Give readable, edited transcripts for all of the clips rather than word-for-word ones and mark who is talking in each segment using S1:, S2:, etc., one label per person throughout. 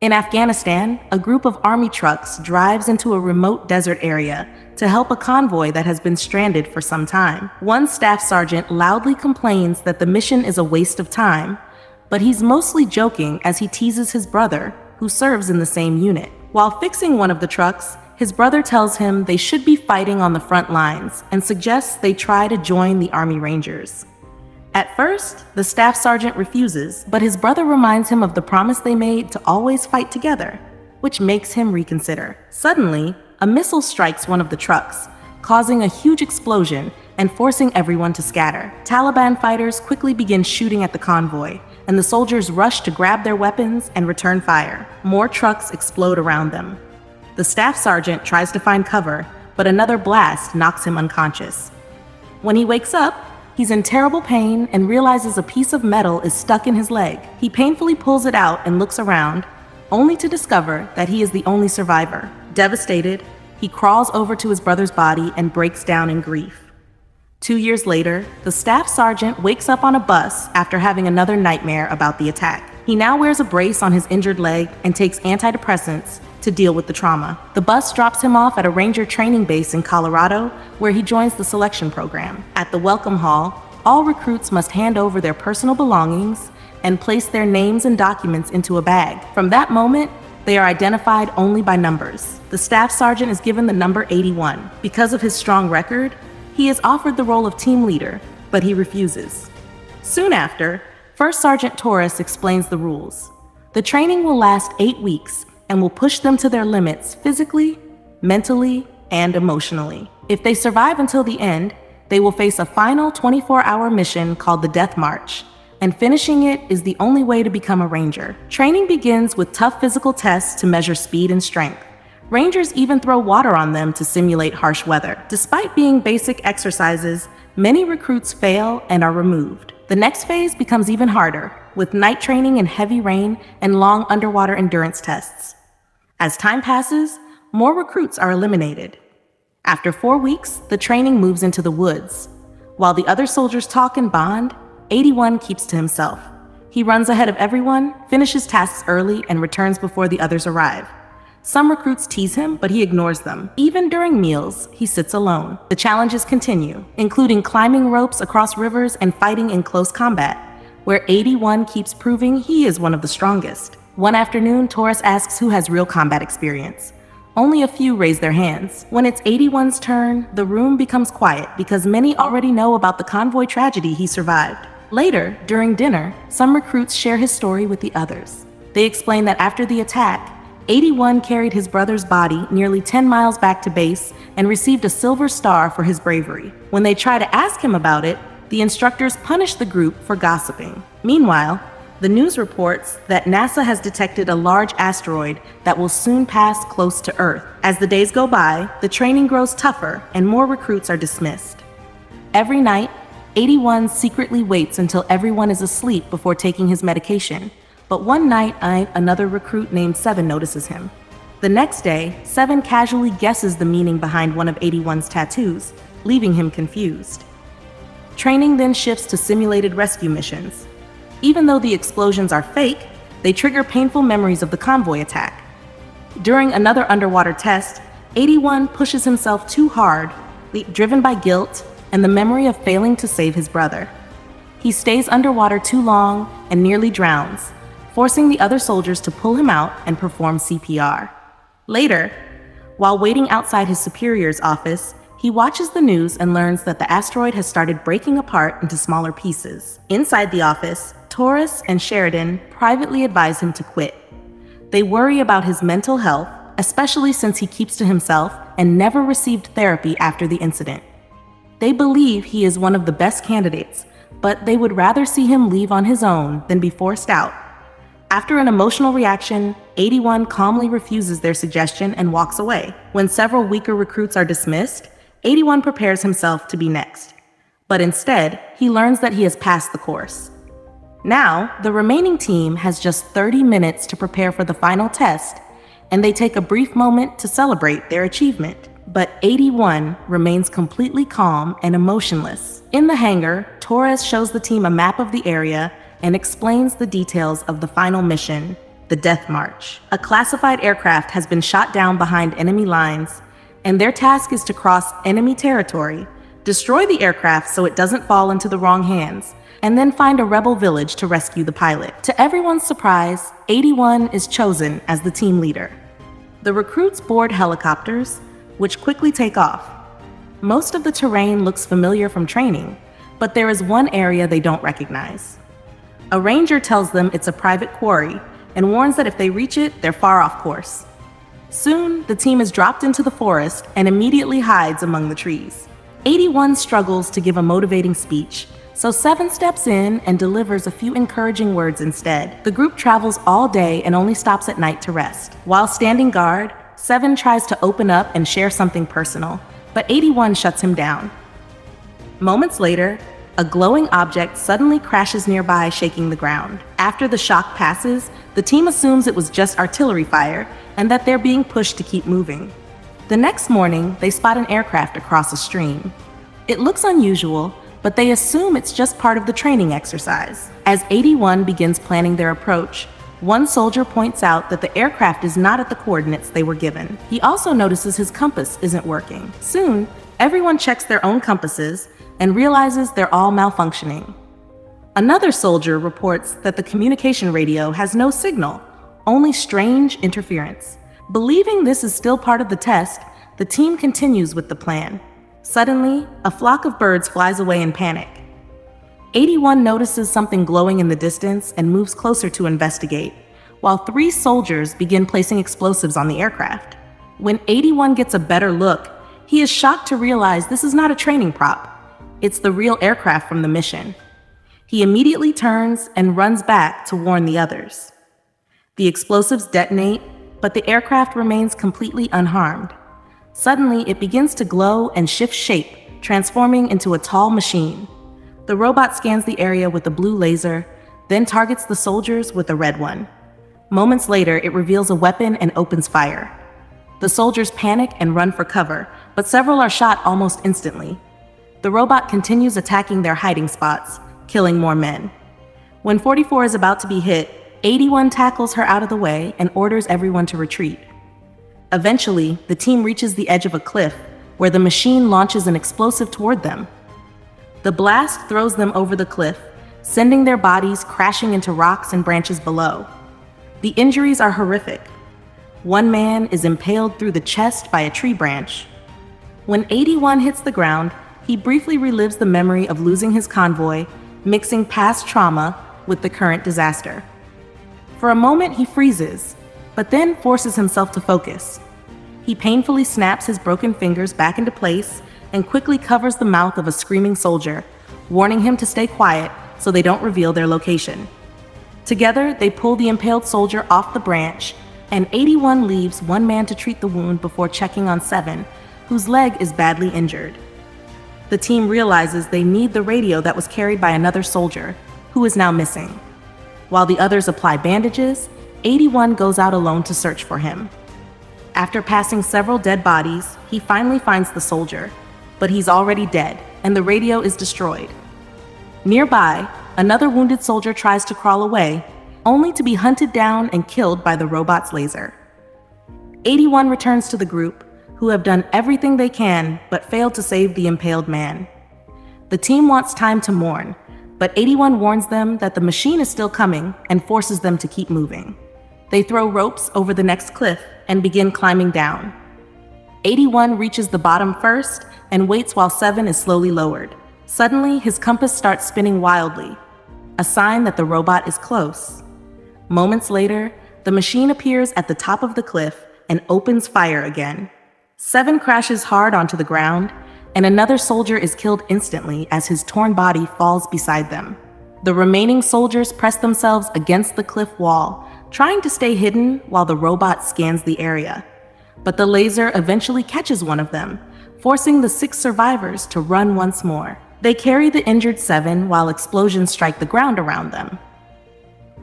S1: In Afghanistan, a group of army trucks drives into a remote desert area to help a convoy that has been stranded for some time. One staff sergeant loudly complains that the mission is a waste of time, but he's mostly joking as he teases his brother, who serves in the same unit. While fixing one of the trucks, his brother tells him they should be fighting on the front lines and suggests they try to join the Army Rangers. At first, the staff sergeant refuses, but his brother reminds him of the promise they made to always fight together, which makes him reconsider. Suddenly, a missile strikes one of the trucks, causing a huge explosion and forcing everyone to scatter. Taliban fighters quickly begin shooting at the convoy, and the soldiers rush to grab their weapons and return fire. More trucks explode around them. The staff sergeant tries to find cover, but another blast knocks him unconscious. When he wakes up, he's in terrible pain and realizes a piece of metal is stuck in his leg. He painfully pulls it out and looks around, only to discover that he is the only survivor. Devastated, he crawls over to his brother's body and breaks down in grief. 2 years later, the staff sergeant wakes up on a bus after having another nightmare about the attack. He now wears a brace on his injured leg and takes antidepressants to deal with the trauma. The bus drops him off at a ranger training base in Colorado, where he joins the selection program. At the welcome hall, all recruits must hand over their personal belongings and place their names and documents into a bag. From that moment, they are identified only by numbers. The staff sergeant is given the number 81. Because of his strong record, he is offered the role of team leader, but he refuses. Soon after, First Sergeant Torres explains the rules. The training will last 8 weeks and will push them to their limits physically, mentally, and emotionally. If they survive until the end, they will face a final 24-hour mission called the Death March, and finishing it is the only way to become a ranger. Training begins with tough physical tests to measure speed and strength. Rangers even throw water on them to simulate harsh weather. Despite being basic exercises, many recruits fail and are removed. The next phase becomes even harder, with night training in heavy rain and long underwater endurance tests. As time passes, more recruits are eliminated. After 4 weeks, the training moves into the woods. While the other soldiers talk and bond, 81 keeps to himself. He runs ahead of everyone, finishes tasks early, and returns before the others arrive. Some recruits tease him, but he ignores them. Even during meals, he sits alone. The challenges continue, including climbing ropes across rivers and fighting in close combat, where 81 keeps proving he is one of the strongest. One afternoon, Torres asks who has real combat experience. Only a few raise their hands. When it's 81's turn, the room becomes quiet because many already know about the convoy tragedy he survived. Later, during dinner, some recruits share his story with the others. They explain that after the attack, 81 carried his brother's body nearly 10 miles back to base and received a silver star for his bravery. When they try to ask him about it, the instructors punish the group for gossiping. Meanwhile, the news reports that NASA has detected a large asteroid that will soon pass close to Earth. As the days go by, the training grows tougher and more recruits are dismissed. Every night, 81 secretly waits until everyone is asleep before taking his medication. But one night, another recruit named Seven notices him. The next day, Seven casually guesses the meaning behind one of 81's tattoos, leaving him confused. Training then shifts to simulated rescue missions. Even though the explosions are fake, they trigger painful memories of the convoy attack. During another underwater test, 81 pushes himself too hard, driven by guilt and the memory of failing to save his brother. He stays underwater too long and nearly drowns, forcing the other soldiers to pull him out and perform CPR. Later, while waiting outside his superior's office, he watches the news and learns that the asteroid has started breaking apart into smaller pieces. Inside the office, Torres and Sheridan privately advise him to quit. They worry about his mental health, especially since he keeps to himself and never received therapy after the incident. They believe he is one of the best candidates, but they would rather see him leave on his own than be forced out. After an emotional reaction, 81 calmly refuses their suggestion and walks away. When several weaker recruits are dismissed, 81 prepares himself to be next. But instead, he learns that he has passed the course. Now, the remaining team has just 30 minutes to prepare for the final test, and they take a brief moment to celebrate their achievement. But 81 remains completely calm and emotionless. In the hangar, Torres shows the team a map of the area and explains the details of the final mission, the Death March. A classified aircraft has been shot down behind enemy lines, and their task is to cross enemy territory, destroy the aircraft so it doesn't fall into the wrong hands, and then find a rebel village to rescue the pilot. To everyone's surprise, 81 is chosen as the team leader. The recruits board helicopters, which quickly take off. Most of the terrain looks familiar from training, but there is one area they don't recognize. A ranger tells them it's a private quarry and warns that if they reach it, they're far off course. Soon, the team is dropped into the forest and immediately hides among the trees. 81 struggles to give a motivating speech, so 7 steps in and delivers a few encouraging words instead. The group travels all day and only stops at night to rest. While standing guard, 7 tries to open up and share something personal, but 81 shuts him down. Moments later, a glowing object suddenly crashes nearby, shaking the ground. After the shock passes, the team assumes it was just artillery fire and that they're being pushed to keep moving. The next morning, they spot an aircraft across a stream. It looks unusual, but they assume it's just part of the training exercise. As 81 begins planning their approach, one soldier points out that the aircraft is not at the coordinates they were given. He also notices his compass isn't working. Soon, everyone checks their own compasses and realizes they're all malfunctioning. Another soldier reports that the communication radio has no signal, only strange interference. Believing this is still part of the test, the team continues with the plan. Suddenly, a flock of birds flies away in panic. 81 notices something glowing in the distance and moves closer to investigate, while 3 soldiers begin placing explosives on the aircraft. When 81 gets a better look, he is shocked to realize this is not a training prop. It's the real aircraft from the mission. He immediately turns and runs back to warn the others. The explosives detonate, but the aircraft remains completely unharmed. Suddenly, it begins to glow and shift shape, transforming into a tall machine. The robot scans the area with a blue laser, then targets the soldiers with a red one. Moments later, it reveals a weapon and opens fire. The soldiers panic and run for cover, but several are shot almost instantly. The robot continues attacking their hiding spots, killing more men. When 44 is about to be hit, 81 tackles her out of the way and orders everyone to retreat. Eventually, the team reaches the edge of a cliff, where the machine launches an explosive toward them. The blast throws them over the cliff, sending their bodies crashing into rocks and branches below. The injuries are horrific. One man is impaled through the chest by a tree branch. When 81 hits the ground, he briefly relives the memory of losing his convoy, mixing past trauma with the current disaster. For a moment, he freezes, but then forces himself to focus. He painfully snaps his broken fingers back into place and quickly covers the mouth of a screaming soldier, warning him to stay quiet so they don't reveal their location. Together, they pull the impaled soldier off the branch, and 81 leaves one man to treat the wound before checking on 7, whose leg is badly injured. The team realizes they need the radio that was carried by another soldier, who is now missing. While the others apply bandages, 81 goes out alone to search for him. After passing several dead bodies, he finally finds the soldier, but he's already dead, and the radio is destroyed. Nearby, another wounded soldier tries to crawl away, only to be hunted down and killed by the robot's laser. 81 returns to the group, who have done everything they can but failed to save the impaled man. The team wants time to mourn, but 81 warns them that the machine is still coming and forces them to keep moving. They throw ropes over the next cliff and begin climbing down. 81 reaches the bottom first and waits while 7 is slowly lowered. Suddenly, his compass starts spinning wildly, a sign that the robot is close. Moments later, the machine appears at the top of the cliff and opens fire again. 7 crashes hard onto the ground, and another soldier is killed instantly as his torn body falls beside them. The remaining soldiers press themselves against the cliff wall, trying to stay hidden while the robot scans the area. But the laser eventually catches one of them, forcing the 6 survivors to run once more. They carry the injured 7 while explosions strike the ground around them.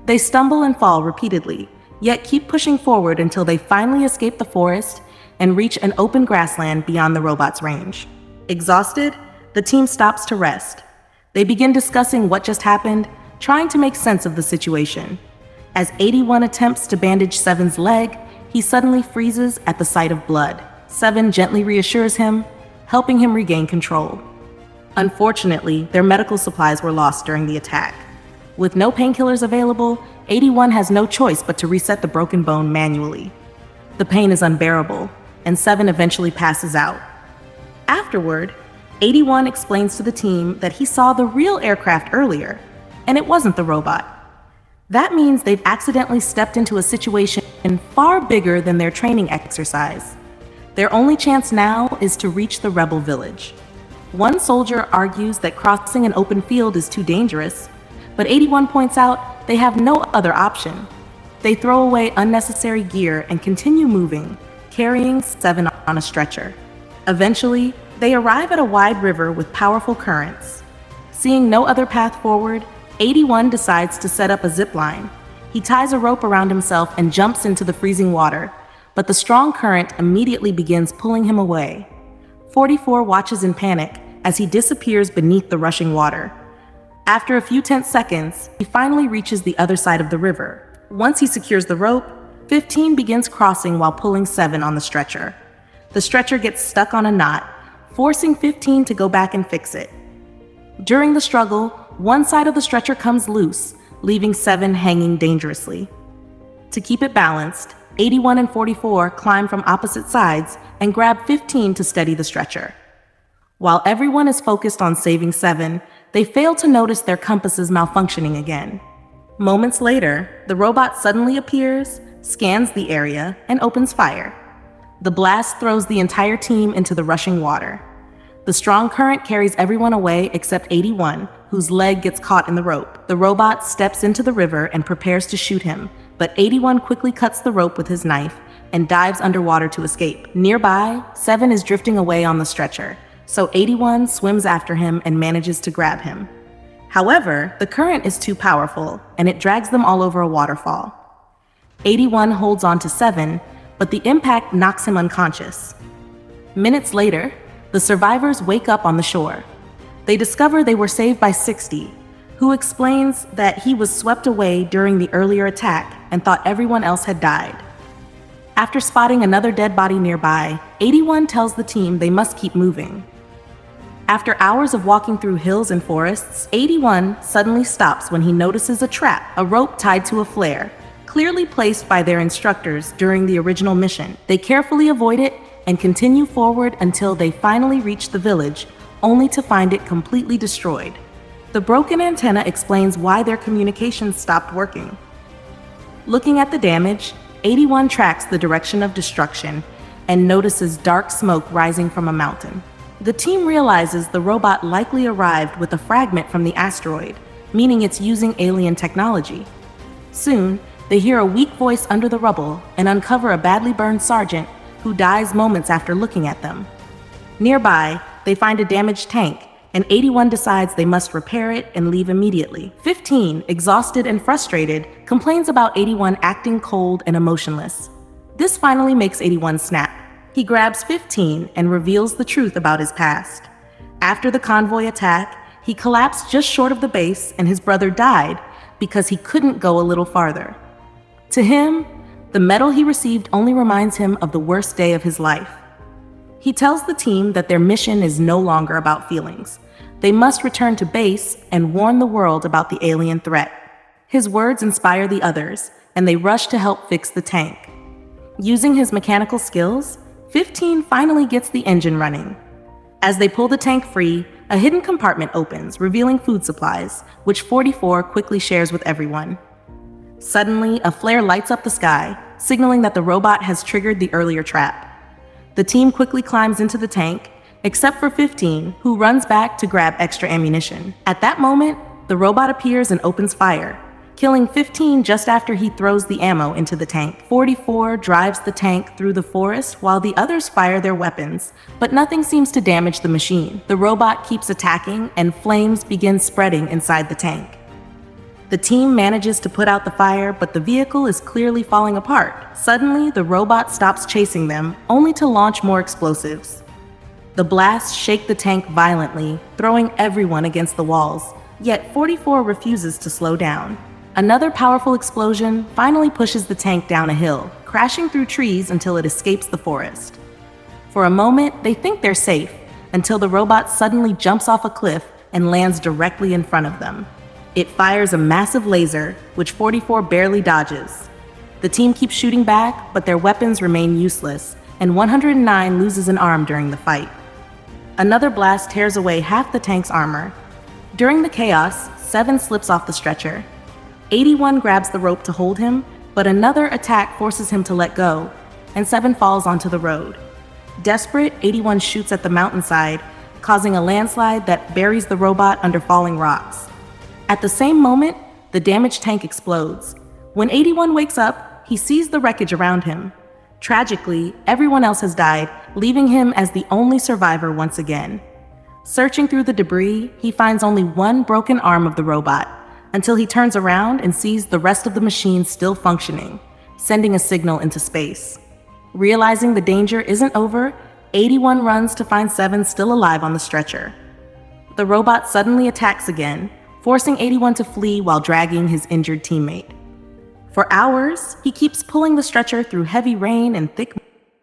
S1: They stumble and fall repeatedly, yet keep pushing forward until they finally escape the forest and reach an open grassland beyond the robot's range. Exhausted, the team stops to rest. They begin discussing what just happened, trying to make sense of the situation. As 81 attempts to bandage Seven's leg, he suddenly freezes at the sight of blood. Seven gently reassures him, helping him regain control. Unfortunately, their medical supplies were lost during the attack. With no painkillers available, 81 has no choice but to reset the broken bone manually. The pain is unbearable, and Seven eventually passes out. Afterward, 81 explains to the team that he saw the real aircraft earlier, and it wasn't the robot. That means they've accidentally stepped into a situation far bigger than their training exercise. Their only chance now is to reach the rebel village. One soldier argues that crossing an open field is too dangerous, but 81 points out they have no other option. They throw away unnecessary gear and continue moving, carrying Seven on a stretcher. Eventually, they arrive at a wide river with powerful currents. Seeing no other path forward, 81 decides to set up a zip line. He ties a rope around himself and jumps into the freezing water, but the strong current immediately begins pulling him away. 44 watches in panic as he disappears beneath the rushing water. After a few tense seconds, he finally reaches the other side of the river. Once he secures the rope, 15 begins crossing while pulling 7 on the stretcher. The stretcher gets stuck on a knot, forcing 15 to go back and fix it. During the struggle, one side of the stretcher comes loose, leaving 7 hanging dangerously. To keep it balanced, 81 and 44 climb from opposite sides and grab 15 to steady the stretcher. While everyone is focused on saving 7, they fail to notice their compasses malfunctioning again. Moments later, the robot suddenly appears, scans the area, and opens fire. The blast throws the entire team into the rushing water. The strong current carries everyone away except 81, whose leg gets caught in the rope. The robot steps into the river and prepares to shoot him, but 81 quickly cuts the rope with his knife and dives underwater to escape. Nearby, 7 is drifting away on the stretcher, so 81 swims after him and manages to grab him. However, the current is too powerful, and it drags them all over a waterfall. 81 holds on to 7, but the impact knocks him unconscious. Minutes later, the survivors wake up on the shore. They discover they were saved by 60, who explains that he was swept away during the earlier attack and thought everyone else had died. After spotting another dead body nearby, 81 tells the team they must keep moving. After hours of walking through hills and forests, 81 suddenly stops when he notices a trap, a rope tied to a flare, clearly placed by their instructors during the original mission. They carefully avoid it and continue forward until they finally reach the village, only to find it completely destroyed. The broken antenna explains why their communications stopped working. Looking at the damage, 81 tracks the direction of destruction and notices dark smoke rising from a mountain. The team realizes the robot likely arrived with a fragment from the asteroid, meaning it's using alien technology. Soon, they hear a weak voice under the rubble and uncover a badly burned sergeant who dies moments after looking at them. Nearby, they find a damaged tank, and 81 decides they must repair it and leave immediately. 15, exhausted and frustrated, complains about 81 acting cold and emotionless. This finally makes 81 snap. He grabs 15 and reveals the truth about his past. After the convoy attack, he collapsed just short of the base and his brother died because he couldn't go a little farther. To him, the medal he received only reminds him of the worst day of his life. He tells the team that their mission is no longer about feelings. They must return to base and warn the world about the alien threat. His words inspire the others, and they rush to help fix the tank. Using his mechanical skills, 15 finally gets the engine running. As they pull the tank free, a hidden compartment opens, revealing food supplies, which 44 quickly shares with everyone. Suddenly, a flare lights up the sky, signaling that the robot has triggered the earlier trap. The team quickly climbs into the tank, except for 15, who runs back to grab extra ammunition. At that moment, the robot appears and opens fire, killing 15 just after he throws the ammo into the tank. 44 drives the tank through the forest while the others fire their weapons, but nothing seems to damage the machine. The robot keeps attacking and flames begin spreading inside the tank. The team manages to put out the fire, but the vehicle is clearly falling apart. Suddenly, the robot stops chasing them, only to launch more explosives. The blasts shake the tank violently, throwing everyone against the walls, yet 44 refuses to slow down. Another powerful explosion finally pushes the tank down a hill, crashing through trees until it escapes the forest. For a moment, they think they're safe, until the robot suddenly jumps off a cliff and lands directly in front of them. It fires a massive laser, which 44 barely dodges. The team keeps shooting back, but their weapons remain useless, and 109 loses an arm during the fight. Another blast tears away half the tank's armor. During the chaos, 7 slips off the stretcher. 81 grabs the rope to hold him, but another attack forces him to let go, and 7 falls onto the road. Desperate, 81 shoots at the mountainside, causing a landslide that buries the robot under falling rocks. At the same moment, the damaged tank explodes. When 81 wakes up, he sees the wreckage around him. Tragically, everyone else has died, leaving him as the only survivor once again. Searching through the debris, he finds only one broken arm of the robot, until he turns around and sees the rest of the machine still functioning, sending a signal into space. Realizing the danger isn't over, 81 runs to find 7 still alive on the stretcher. The robot suddenly attacks again, forcing 81 to flee while dragging his injured teammate. For hours, he keeps pulling the stretcher through heavy rain and thick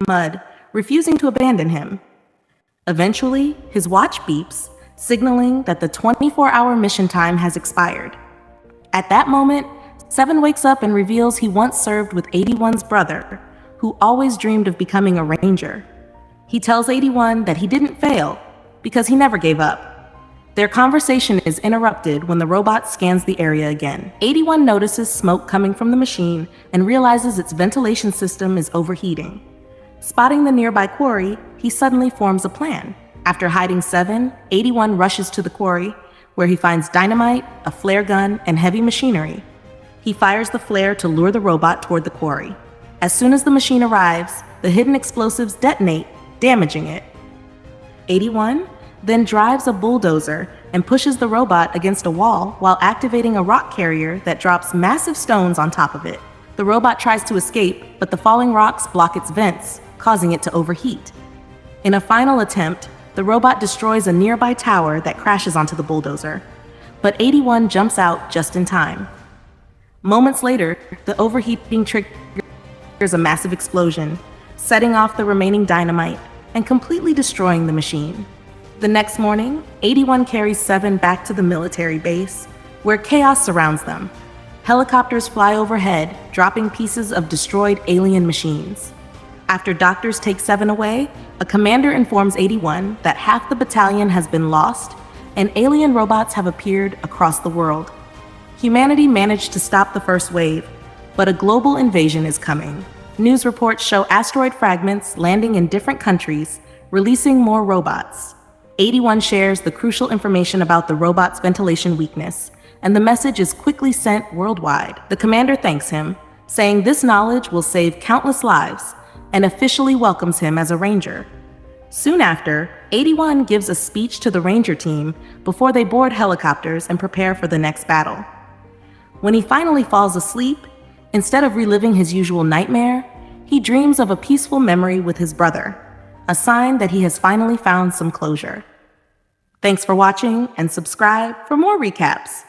S1: mud, refusing to abandon him. Eventually, his watch beeps, signaling that the 24-hour mission time has expired. At that moment, 7 wakes up and reveals he once served with 81's brother, who always dreamed of becoming a ranger. He tells 81 that he didn't fail because he never gave up. Their conversation is interrupted when the robot scans the area again. 81 notices smoke coming from the machine and realizes its ventilation system is overheating. Spotting the nearby quarry, he suddenly forms a plan. After hiding 7, 81 rushes to the quarry, where he finds dynamite, a flare gun, and heavy machinery. He fires the flare to lure the robot toward the quarry. As soon as the machine arrives, the hidden explosives detonate, damaging it. 81 then drives a bulldozer and pushes the robot against a wall while activating a rock carrier that drops massive stones on top of it. The robot tries to escape, but the falling rocks block its vents, causing it to overheat. In a final attempt, the robot destroys a nearby tower that crashes onto the bulldozer, but 81 jumps out just in time. Moments later, the overheating triggers a massive explosion, setting off the remaining dynamite and completely destroying the machine. The next morning, 81 carries 7 back to the military base, where chaos surrounds them. Helicopters fly overhead, dropping pieces of destroyed alien machines. After doctors take 7 away, a commander informs 81 that half the battalion has been lost and alien robots have appeared across the world. Humanity managed to stop the first wave, but a global invasion is coming. News reports show asteroid fragments landing in different countries, releasing more robots. 81 shares the crucial information about the robot's ventilation weakness, and the message is quickly sent worldwide. The commander thanks him, saying this knowledge will save countless lives, and officially welcomes him as a ranger. Soon after, 81 gives a speech to the ranger team before they board helicopters and prepare for the next battle. When he finally falls asleep, instead of reliving his usual nightmare, he dreams of a peaceful memory with his brother, a sign that he has finally found some closure. Thanks for watching, and subscribe for more recaps.